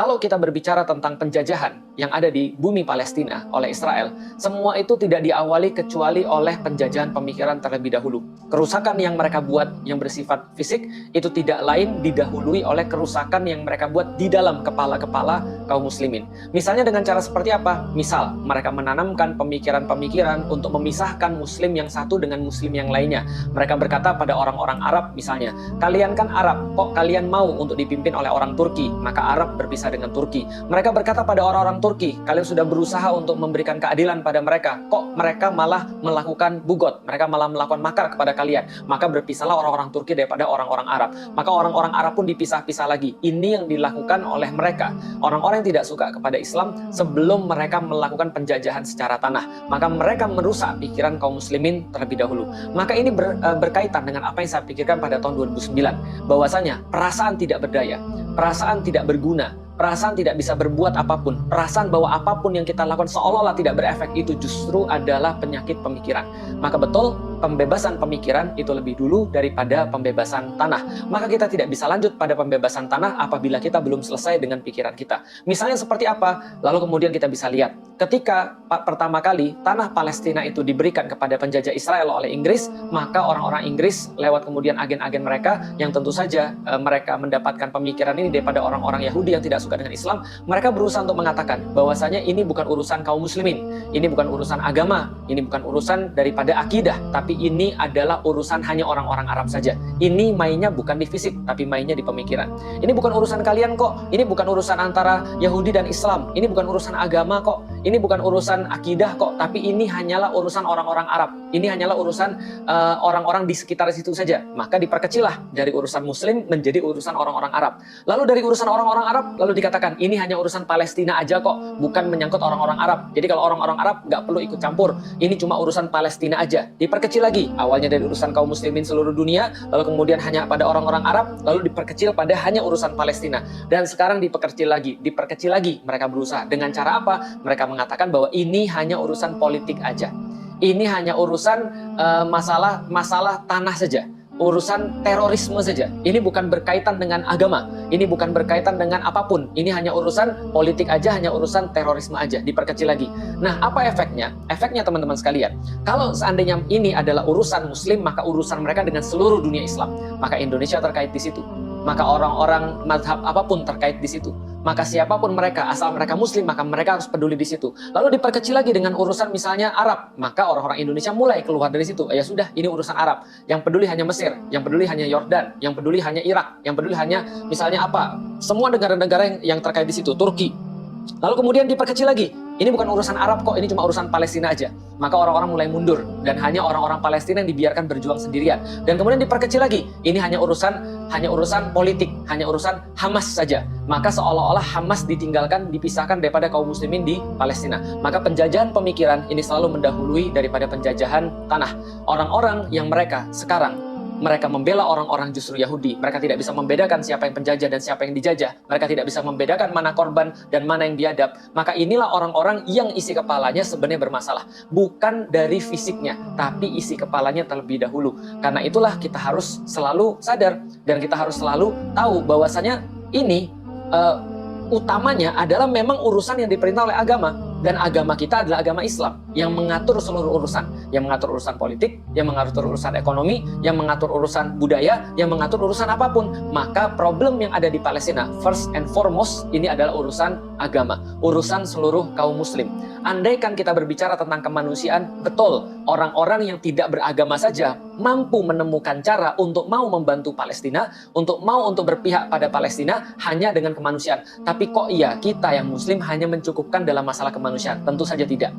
Kalau kita berbicara tentang penjajahan yang ada di bumi Palestina oleh Israel, semua itu tidak diawali kecuali oleh penjajahan pemikiran terlebih dahulu. Kerusakan yang mereka buat yang bersifat fisik itu tidak lain didahului oleh kerusakan yang mereka buat di dalam kepala-kepala kaum muslimin. Misalnya dengan cara seperti apa? Misal, mereka menanamkan pemikiran-pemikiran untuk memisahkan muslim yang satu dengan muslim yang lainnya. Mereka berkata pada orang-orang Arab misalnya, kalian kan Arab, kok kalian mau untuk dipimpin oleh orang Turki? Maka Arab berpisah dengan Turki. Mereka berkata pada orang-orang Turki, kalian sudah berusaha untuk memberikan keadilan pada mereka, kok mereka malah melakukan bugot, mereka malah melakukan makar kepada kalian. Maka berpisahlah orang-orang Turki daripada orang-orang Arab. Maka orang-orang Arab pun dipisah-pisah lagi. Ini yang dilakukan oleh mereka, orang-orang yang tidak suka kepada Islam sebelum mereka melakukan penjajahan secara tanah. Maka mereka merusak pikiran kaum muslimin terlebih dahulu. Maka ini berkaitan dengan apa yang saya pikirkan pada tahun 2009, bahwasanya perasaan tidak berdaya, perasaan tidak berguna, perasaan tidak bisa berbuat apapun, perasaan bahwa apapun yang kita lakukan seolah-olah tidak berefek, itu justru adalah penyakit pemikiran. Maka betul, pembebasan pemikiran itu lebih dulu daripada pembebasan tanah. Maka kita tidak bisa lanjut pada pembebasan tanah apabila kita belum selesai dengan pikiran kita. Misalnya seperti apa? Lalu kemudian kita bisa lihat, ketika pertama kali tanah Palestina itu diberikan kepada penjajah Israel oleh Inggris, maka orang-orang Inggris lewat kemudian agen-agen mereka, yang tentu saja mereka mendapatkan pemikiran ini daripada orang-orang Yahudi yang tidak suka dengan Islam, mereka berusaha untuk mengatakan bahwasanya ini bukan urusan kaum muslimin, ini bukan urusan agama, ini bukan urusan daripada akidah, tapi ini adalah urusan hanya orang-orang Arab saja. Ini mainnya bukan di fisik, tapi mainnya di pemikiran. Ini bukan urusan kalian kok, ini bukan urusan antara Yahudi dan Islam, ini bukan urusan agama kok, ini bukan urusan akidah kok, tapi ini hanyalah urusan orang-orang Arab, ini hanyalah urusan orang-orang di sekitar situ saja. Maka diperkecillah dari urusan muslim menjadi urusan orang-orang Arab. Lalu dari urusan orang-orang Arab, lalu dikatakan ini hanya urusan Palestina aja kok, bukan menyangkut orang-orang Arab. Jadi kalau orang-orang Arab nggak perlu ikut campur, ini cuma urusan Palestina aja. Diperkecil lagi, awalnya dari urusan kaum muslimin seluruh dunia, lalu kemudian hanya pada orang-orang Arab, lalu diperkecil pada hanya urusan Palestina. Dan sekarang diperkecil lagi mereka berusaha. Dengan cara apa? Mereka mengatakan bahwa ini hanya urusan politik aja. Ini hanya urusan masalah tanah saja, urusan terorisme saja. Ini bukan berkaitan dengan agama, ini bukan berkaitan dengan apapun. Ini hanya urusan politik aja, hanya urusan terorisme aja, diperkecil lagi. Nah, apa efeknya? Efeknya teman-teman sekalian, kalau seandainya ini adalah urusan muslim, maka urusan mereka dengan seluruh dunia Islam. Maka Indonesia terkait di situ. Maka orang-orang mazhab apapun terkait di situ. Maka siapapun mereka, asal mereka muslim, maka mereka harus peduli di situ. Lalu diperkecil lagi dengan urusan misalnya Arab, maka orang-orang Indonesia mulai keluar dari situ. Ya sudah, ini urusan Arab. Yang peduli hanya Mesir, yang peduli hanya Yordan, yang peduli hanya Irak, yang peduli hanya misalnya apa? Semua negara-negara yang terkait di situ, Turki. Lalu kemudian diperkecil lagi, ini bukan urusan Arab kok, ini cuma urusan Palestina aja. Maka orang-orang mulai mundur, dan hanya orang-orang Palestina yang dibiarkan berjuang sendirian. Dan kemudian diperkecil lagi, ini hanya urusan politik, hanya urusan Hamas saja. Maka seolah-olah Hamas ditinggalkan, dipisahkan daripada kaum muslimin di Palestina. Maka penjajahan pemikiran ini selalu mendahului daripada penjajahan tanah. Orang-orang yang mereka sekarang mereka membela orang-orang justru Yahudi. Mereka tidak bisa membedakan siapa yang penjajah dan siapa yang dijajah. Mereka tidak bisa membedakan mana korban dan mana yang biadab. Maka inilah orang-orang yang isi kepalanya sebenarnya bermasalah. Bukan dari fisiknya, tapi isi kepalanya terlebih dahulu. Karena itulah kita harus selalu sadar dan kita harus selalu tahu bahwasanya ini utamanya adalah memang urusan yang diperintah oleh agama. Dan agama kita adalah agama Islam yang mengatur seluruh urusan. Yang mengatur urusan politik, yang mengatur urusan ekonomi, yang mengatur urusan budaya, yang mengatur urusan apapun. Maka problem yang ada di Palestina, first and foremost, ini adalah urusan agama. Urusan seluruh kaum muslim. Andaikan kita berbicara tentang kemanusiaan, betul, orang-orang yang tidak beragama saja mampu menemukan cara untuk mau membantu Palestina, untuk berpihak pada Palestina hanya dengan kemanusiaan. Tapi kok iya kita yang muslim hanya mencukupkan dalam masalah kemanusiaan? Tentu saja tidak.